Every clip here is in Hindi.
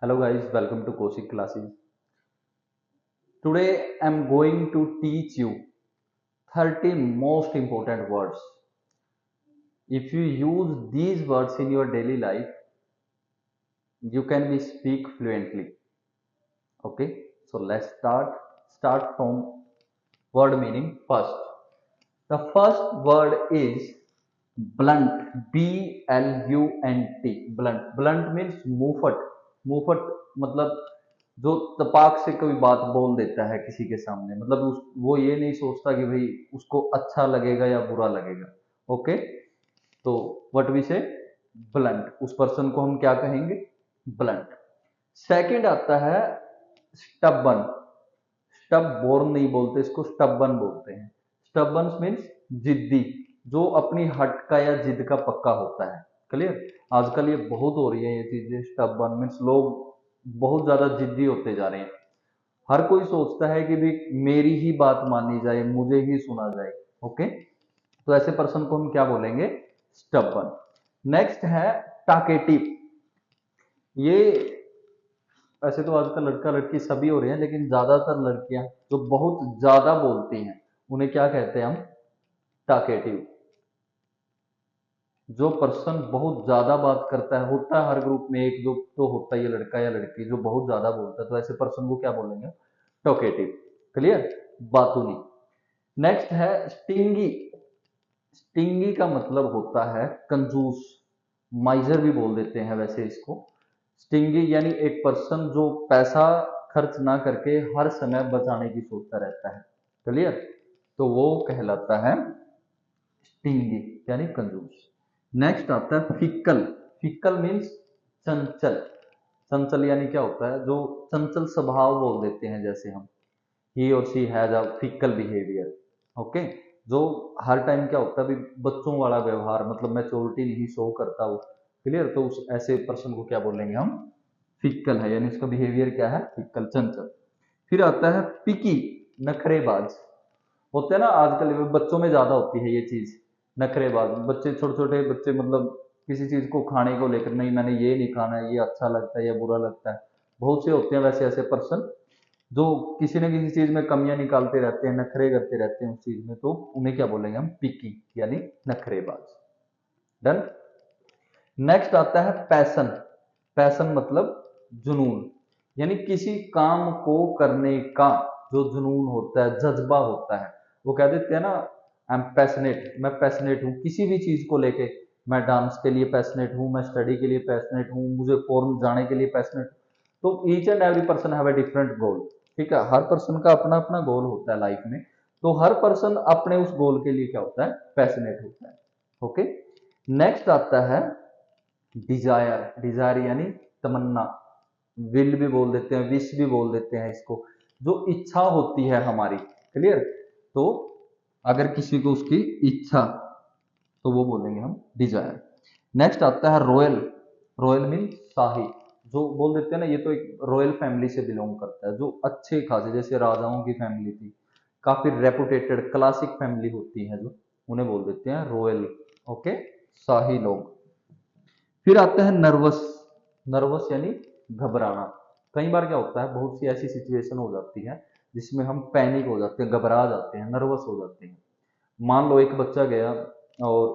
Hello guys, welcome to Kosik classes. Today I'm going to teach you 30 most important words. If you use these words in your daily life, you can be speak fluently. Okay, so let's start. Start from word meaning first. The first word is blunt. B-L-U-N-T. Blunt. Blunt means मुंहफट. मुंहफट मतलब जो तपाक से कोई बात बोल देता है किसी के सामने, मतलब वो ये नहीं सोचता कि भाई उसको अच्छा लगेगा या बुरा लगेगा. ओके, तो व्हाट वी से ब्लंट, उस पर्सन को हम क्या कहेंगे? ब्लंट. सेकंड आता है स्टबन. स्टब बोर्न नहीं बोलते इसको, स्टबन बोलते हैं. स्टबन मीन्स जिद्दी, जो अपनी हट का या जिद का पक्का होता है. क्लियर? आजकल ये बहुत हो रही है ये चीजें. स्टबन मीन्स लोग बहुत ज्यादा जिद्दी होते जा रहे हैं. हर कोई सोचता है कि भी मेरी ही बात मानी जाए, मुझे ही सुना जाए. ओके, तो ऐसे पर्सन को हम क्या बोलेंगे? स्टबन. नेक्स्ट है टाकेटिव. ये वैसे तो आजकल लड़का लड़की सभी हो रहे हैं, लेकिन ज्यादातर लड़कियां जो बहुत ज्यादा बोलती हैं उन्हें क्या कहते हैं हम? टाकेटिव. जो पर्सन बहुत ज्यादा बात करता है, होता है हर ग्रुप में एक जो तो होता है, ये लड़का या लड़की जो बहुत ज्यादा बोलता है, तो ऐसे पर्सन को क्या बोलेंगे? टोकेटिव. क्लियर? बातूनी. नेक्स्ट है स्टिंगी. स्टिंगी का मतलब होता है कंजूस. माइजर भी बोल देते हैं वैसे इसको. स्टिंगी यानी एक पर्सन जो पैसा खर्च ना करके हर समय बचाने की सोचता रहता है. क्लियर? तो वो कहलाता है स्टिंगी यानी कंजूस. नेक्स्ट आता है फिक्कल. फिक्कल मीन्स चंचल. चंचल यानी क्या होता है? जो चंचल स्वभाव बोल देते हैं, जैसे हम ही और she has a fickle behaviour. Okay, जो हर टाइम क्या होता है? बच्चों वाला व्यवहार, मतलब मैच्योरिटी नहीं शो करता वो. क्लियर? तो उस ऐसे पर्सन को क्या बोलेंगे हम? फिक्कल है, यानी उसका बिहेवियर क्या है? फिक्कल, चंचल. फिर आता है पिकी. नखरेबाज. होते हैं ना आजकल, बच्चों में ज्यादा होती है ये चीज. नखरेबाज बच्चे, छोटे छोटे बच्चे, मतलब किसी चीज को खाने को लेकर, नहीं मैंने ये नहीं खाना है, ये अच्छा लगता है या बुरा लगता है. बहुत से होते हैं वैसे ऐसे पर्सन जो किसी न किसी चीज में कमियां निकालते रहते हैं, नखरे करते रहते हैं उस चीज में, तो उन्हें क्या बोलेंगे हम? पिकी यानी नखरेबाज. डन. नेक्स्ट आता है पैशन. पैशन मतलब जुनून, यानी किसी काम को करने का जो जुनून होता है, जज्बा होता है. वो कह देते हैं ना, आई एम पैशनेट, मैं पैशनेट हूँ किसी भी चीज को लेके. मैं डांस के लिए पैशनेट हूँ, मैं स्टडी के लिए पैशनेट हूँ, मुझे फॉरेन जाने के लिए पैशनेट. तो each and every person have a different गोल. ठीक है, हर पर्सन का अपना अपना गोल होता है लाइफ में. तो हर पर्सन अपने उस गोल के लिए क्या होता है? पैशनेट होता है. ओके. नेक्स्ट आता है डिजायर. डिजायर यानी तमन्ना. विल भी बोल देते हैं, विश भी बोल देते हैं इसको. जो इच्छा होती है हमारी. क्लियर? तो अगर किसी को उसकी इच्छा, तो वो बोलेंगे हम डिजायर. नेक्स्ट आता है रॉयल. रॉयल मीन शाही. जो बोल देते हैं ना, ये तो एक रॉयल फैमिली से बिलोंग करता है, जो अच्छे खासे, जैसे राजाओं की फैमिली थी, काफी रेपुटेटेड क्लासिक फैमिली होती है, जो उन्हें बोल देते हैं रॉयल. ओके, शाही लोग. फिर आते हैं नर्वस. नर्वस यानी घबराना. कई बार क्या होता है, बहुत सी ऐसी सिचुएशन हो जाती है जिसमें हम पैनिक हो जाते हैं, घबरा जाते हैं, नर्वस हो जाते हैं. मान लो एक बच्चा गया, और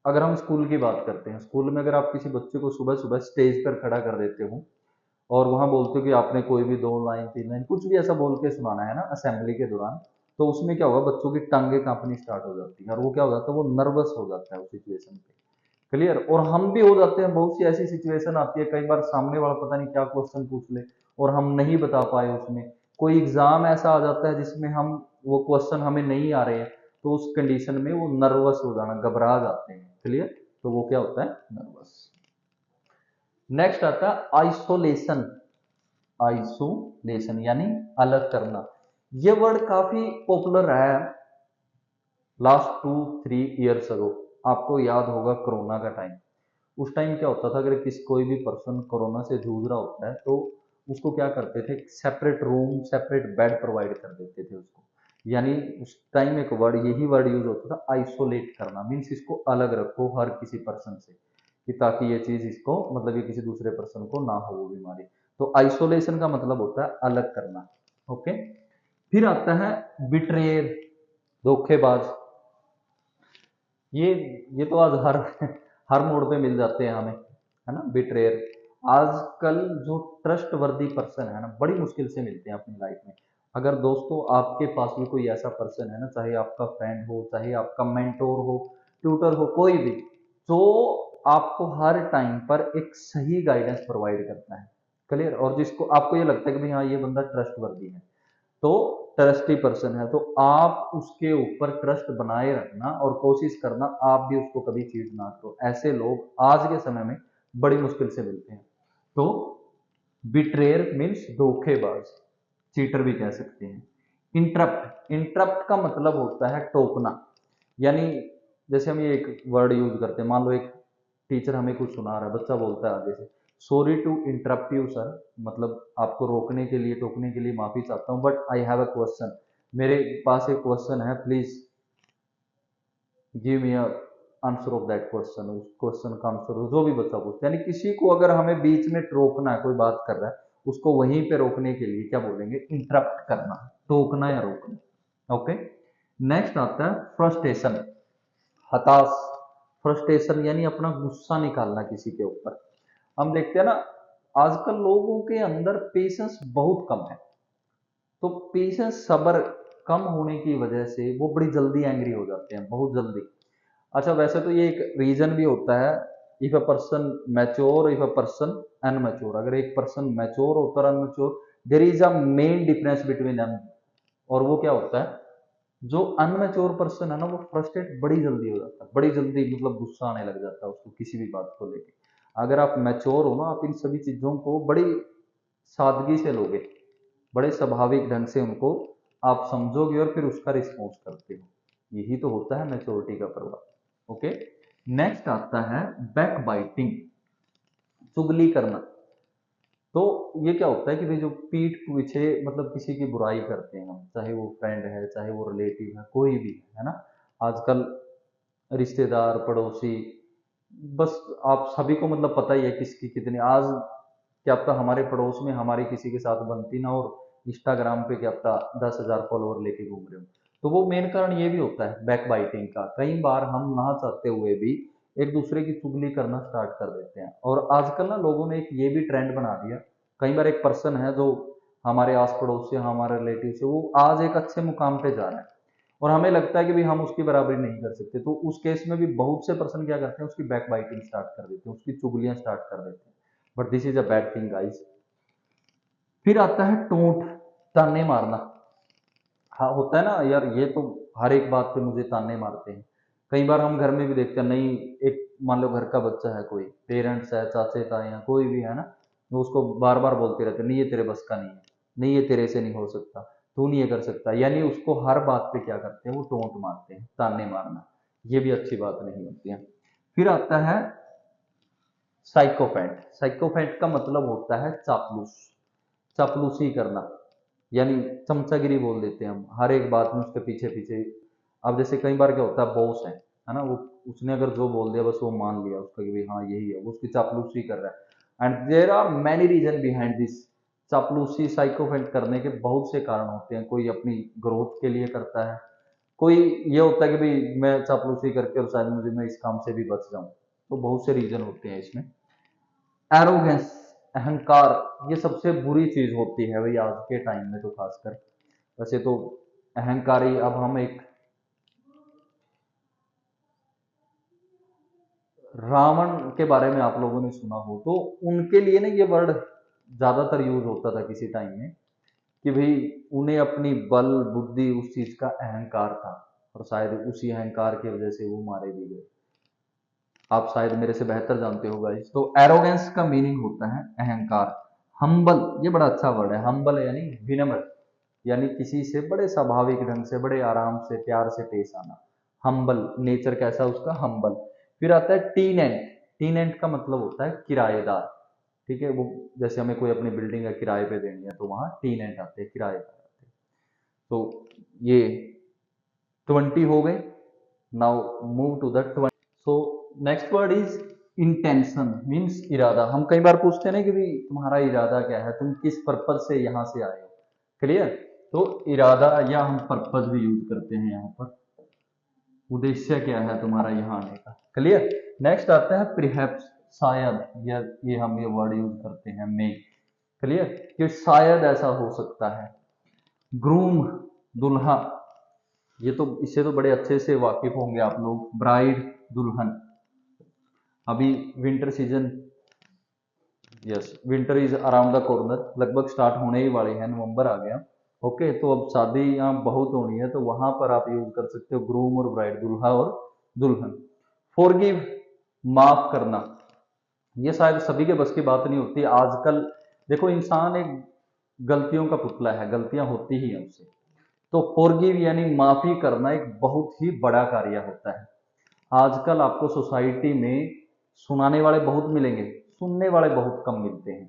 अगर हम स्कूल की बात करते हैं, स्कूल में अगर आप किसी बच्चे को सुबह सुबह स्टेज पर खड़ा कर देते हो और वहां बोलते हो कि आपने कोई भी 2 लाइन 3 लाइन कुछ भी ऐसा बोल के सुनाना है ना असेंबली के दौरान, तो उसमें क्या होगा? बच्चों की टांगे कांपनी स्टार्ट हो जाती है, और वो क्या हो जाता है? वो नर्वस हो जाता है उस सिचुएशन पे. क्लियर? और हम भी हो जाते हैं. बहुत सी ऐसी सिचुएशन आती है, कई बार सामने वाला पता नहीं क्या क्वेश्चन पूछ ले और हम नहीं बता पाए उसमें. कोई एग्जाम ऐसा आ जाता है जिसमें हम, वो क्वेश्चन हमें नहीं आ रहे हैं, तो उस कंडीशन में वो नर्वस हो जाना, घबरा जाते हैं. क्लियर? तो वो क्या होता है? नर्वस. नेक्स्ट आता है आइसोलेशन. आइसोलेशन यानी अलग करना. ये वर्ड काफी पॉपुलर है लास्ट 2-3 ईयर्स अगो. आपको याद होगा कोरोना का टाइम. उस टाइम क्या होता था, अगर कोई भी पर्सन कोरोना से जूझ रहा होता है, तो उसको क्या करते थे? Separate room, separate bed provide कर देते थे उसको. यानी उस टाइम एक वर्ड, यही वर्ड यूज होता था, आइसोलेट करना. मीन्स इसको अलग रखो हर किसी पर्सन से. कि ताकि ये चीज इसको मतलब ये किसी दूसरे पर्सन को ना हो वो बीमारी। तो आइसोलेशन का मतलब होता है अलग करना। ओके, फिर आता है बिट्रेयर, धोखेबाज। ये ये तो आज हर हर मोड़ पे मिल जाते हैं हमें, है ना, बिट्रेयर। आजकल जो ट्रस्ट वर्दी पर्सन है ना, बड़ी मुश्किल से मिलते हैं अपनी लाइफ में। अगर दोस्तों आपके पास भी कोई ऐसा पर्सन है ना, चाहे आपका फ्रेंड हो, चाहे आपका मेंटोर हो, ट्यूटर हो, कोई भी, तो आपको हर टाइम पर एक सही गाइडेंस प्रोवाइड करता है, क्लियर, और जिसको आपको ये लगता है कि भाई हाँ ये बंदा ट्रस्ट वर्दी है, तो ट्रस्टी पर्सन है, तो आप उसके ऊपर ट्रस्ट बनाए रखना और कोशिश करना आप भी उसको कभी चीट ना करो। ऐसे लोग आज के समय में बड़ी मुश्किल से मिलते हैं। तो बिट्रेयर मीन्स धोखेबाज, चीटर भी कह सकते हैं। इंटरप्ट, इंटरप्ट का मतलब होता है टोकना, यानी जैसे हम ये एक वर्ड यूज करते हैं, मान लो एक टीचर हमें कुछ सुना रहा है, बच्चा बोलता है आगे से, sorry to interrupt you sir, मतलब आपको रोकने के लिए, टोकने के लिए माफी चाहता हूँ, but I have a question, मेरे पास एक क्वेश्चन है, please give me answer of that question. उस क्वेश्चन का आंसर जो भी बच्चा पूछता है, यानी किसी को अगर हमें बीच में रोकना है, कोई बात कर रहा है, उसको वहीं पे रोकने के लिए क्या बोलेंगे, इंटरप्ट करना, टोकना या रोकना। ओके, नेक्स्ट आता है फ्रस्ट्रेशन, हताश। फ्रस्ट्रेशन यानी अपना गुस्सा निकालना किसी के ऊपर। हम देखते हैं ना आजकल लोगों के अंदर पेशेंस बहुत कम है, तो पेशेंस, सब्र कम होने की वजह से वो बड़ी जल्दी एंग्री हो जाते हैं, बहुत जल्दी। अच्छा, वैसे तो ये एक रीजन भी होता है, if a person mature, if a person unmature. अगर एक पर्सन मैच्योर होता है unmature, there is a main difference between them, और वो क्या होता है, जो अनमेच्योर पर्सन है ना, वो फ्रस्ट्रेट बड़ी जल्दी हो जाता है, बड़ी जल्दी मतलब गुस्सा आने लग जाता है उसको किसी भी बात को लेके। अगर आप मैच्योर हो ना, आप इन सभी चीजों को बड़ी सादगी से लोगे, बड़े स्वाभाविक ढंग से उनको आप समझोगे और फिर उसका रिस्पॉन्स करते हो। यही तो होता है मैच्योरिटी का प्रभाव। ओके, नेक्स्ट आता है बैक बाइटिंग, चुगली करना। तो ये क्या होता है कि भाई जो पीठ पीछे मतलब किसी की बुराई करते हैं हम, चाहे वो फ्रेंड है, चाहे वो रिलेटिव है, कोई भी है ना, आजकल रिश्तेदार, पड़ोसी, बस आप सभी को मतलब पता ही है किसकी कितनी, आज क्या पता हमारे पड़ोस में हमारी किसी के साथ बनती ना, और इंस्टाग्राम पे क्या पता 10,000 फॉलोअर लेके घूम रहे हो। तो वो मेन कारण ये भी होता है बैक बाइटिंग का, कई बार हम ना चाहते हुए भी एक दूसरे की चुगली करना स्टार्ट कर देते हैं। और आजकल ना लोगों ने एक ये भी ट्रेंड बना दिया, कई बार एक पर्सन है जो हमारे आस पड़ोस से, हमारे रिलेटिव से, वो आज एक अच्छे मुकाम पे जा रहा है और हमें लगता है कि भाई हम उसकी बराबरी नहीं कर सकते, तो उस केस में भी बहुत से पर्सन क्या करते हैं, उसकी बैक बाइटिंग स्टार्ट कर देते हैं, उसकी चुगलियां स्टार्ट कर देते हैं। But this is a bad thing guys. फिर आता है टोंट, ताने मारना। हाँ, होता है ना यार, ये तो हर एक बात पे मुझे ताने मारते हैं। कई बार हम घर में भी देखते हैं, नहीं, एक मान लो घर का बच्चा है, कोई पेरेंट्स है, चाचे ताए हैं, कोई भी है ना, वो उसको बार बार बोलते रहते हैं, नहीं ये तेरे बस का नहीं है, नहीं ये तेरे से नहीं हो सकता, तू नहीं ये कर सकता, यानी उसको हर बात पे क्या करते हैं, वो टोंट मारते हैं, ताने मारना। ये भी अच्छी बात नहीं होती है। फिर आता है साइकोपैथ। साइकोपैथ का मतलब होता है चापलूस, चापलूसी करना, यानी चमचागिरी बोल देते हैं हम, हर एक बात में उसके पीछे पीछे। अब जैसे कई बार क्या होता है, बॉस है ना, वो उसने अगर जो बोल दिया बस वो मान लिया उसका कि भाई हाँ यही है, वो उसकी चापलूसी कर रहा है। And there are many reason behind this. चापलूसी, साइकोपैथ करने के बहुत से कारण होते हैं, कोई अपनी ग्रोथ के लिए करता है, कोई ये होता है कि भाई मैं चापलूसी करके और शायद मुझे मैं इस काम से भी बच जाऊं, तो बहुत से रीजन होते हैं इसमें। एरोगेंस, अहंकार, ये सबसे बुरी चीज होती है भाई आज के टाइम में तो खासकर। वैसे तो अहंकारी, अब हम एक रावण के बारे में आप लोगों ने सुना हो, तो उनके लिए ना ये वर्ड ज्यादातर यूज होता था किसी टाइम में, कि भाई उन्हें अपनी बल बुद्धि उस चीज का अहंकार था, और शायद उसी अहंकार की वजह से वो मारे भी गए। आप शायद मेरे से बेहतर जानते हो गाइस। तो एरोगेंस का मीनिंग होता है अहंकार। हम्बल, ये बड़ा अच्छा वर्ड है, हम्बल यानी विनम्र, यानी किसी से बड़े स्वाभाविक ढंग से, बड़े आराम से, प्यार से पेश आना। हम्बल नेचर कैसा उसका, हम्बल। फिर आता है टीनेंट। टीनेंट का मतलब होता है किराएदार, ठीक है, वो जैसे हमें कोई अपनी बिल्डिंग का किराए पे देनी है तो वहां टीनेंट आते हैं, किराएदार आते हैं। तो ये 20 हो गए। Now move to the 20। So next word is intention means इरादा। हम कई बार पूछते हैं ना कि भाई तुम्हारा इरादा क्या है, तुम किस पर्पज से यहाँ से आए हो, क्लियर। तो इरादा या हम पर्पज भी यूज करते हैं यहाँ पर, उद्देश्य क्या है तुम्हारा यहाँ आने का, क्लियर। नेक्स्ट आता है प्रिहेप्स, शायद, या ये हम ये वर्ड यूज करते हैं मे, क्लियर, कि शायद ऐसा हो सकता है। ग्रूम, दुल्हा, ये तो इससे तो बड़े अच्छे से वाकिफ होंगे आप लोग। ब्राइड, दुल्हन। अभी winter season, yes winter is around the corner, लगभग स्टार्ट होने ही वाले हैं, नवंबर आ गया। ओके, तो अब शादी यहाँ बहुत होनी है, तो वहां पर आप यूज कर सकते हो ग्रूम और ब्राइड, दुल्हा और दुल्हन। फॉरगिव, माफ करना, ये शायद सभी के बस की बात नहीं होती आजकल। देखो इंसान एक गलतियों का पुतला है, गलतियां होती ही हैं उससे। तो फॉरगिव यानी माफी करना एक बहुत ही बड़ा कार्य होता है। आजकल आपको सोसाइटी में सुनाने वाले बहुत मिलेंगे, सुनने वाले बहुत कम मिलते हैं,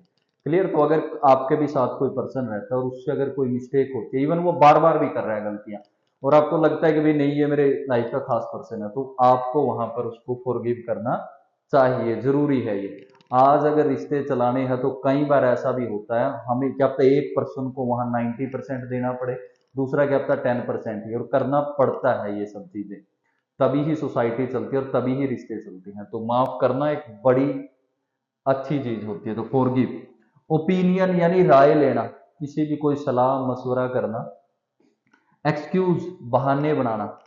क्लियर। तो अगर आपके भी साथ कोई पर्सन रहता है और उससे अगर कोई मिस्टेक होती है, इवन वो बार बार भी कर रहा है गलतियां, और आपको लगता है कि भाई नहीं ये मेरे लाइफ का खास पर्सन है, तो आपको वहां पर उसको फॉरगिव करना चाहिए, जरूरी है ये। आज अगर रिश्ते चलाने हैं तो कई बार ऐसा भी होता है, हमें क्या पता एक पर्सन को वहां 90% देना पड़े, दूसरा क्या पता 10% ही, और करना पड़ता है ये सब चीजें, तभी ही सोसाइटी चलती है और तभी ही रिश्ते चलते हैं। तो माफ करना एक बड़ी अच्छी चीज होती है। तो फॉरगिव। ओपिनियन यानी राय लेना, किसी भी कोई सलाह मशवरा करना। एक्सक्यूज, बहाने बनाना,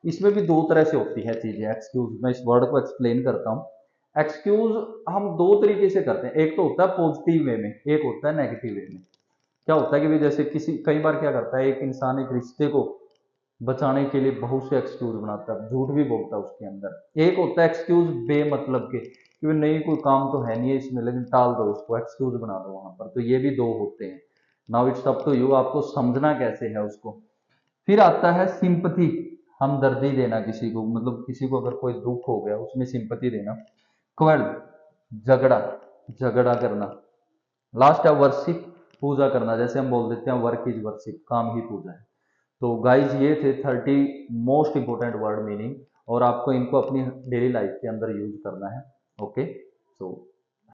इसमें भी दो तरह से होती है चीजें। एक्सक्यूज, मैं इस वर्ड को एक्सप्लेन करता हूँ। एक्सक्यूज हम दो तरीके से करते हैं, एक तो होता है पॉजिटिव वे में, एक होता है नेगेटिव वे में। क्या होता है कि जैसे किसी, कई बार क्या करता है एक इंसान एक रिश्ते को बचाने के लिए बहुत से एक्सक्यूज बनाता है, झूठ भी बोलता है उसके अंदर। एक होता है एक्सक्यूज बेमतलब के, कि नहीं कोई काम तो है नहीं है इसमें, लेकिन टाल दो इसको, एक्सक्यूज बना दो वहां पर। तो ये भी दो होते हैं। Now it's up to you, आपको समझना कैसे है उसको। फिर आता है सिंपथी, हमदर्दी देना किसी को, मतलब किसी को अगर कोई दुख हो गया उसमें सिंपथी देना। क्वेल, झगड़ा, झगड़ा करना। लास्ट है वर्शिप, पूजा करना, जैसे हम बोल देते हैं वर्क इज वर्शिप, काम ही पूजा है। तो गाइज ये थे 30 मोस्ट इंपोर्टेंट वर्ड मीनिंग, और आपको इनको अपनी डेली लाइफ के अंदर यूज करना है। ओके, सो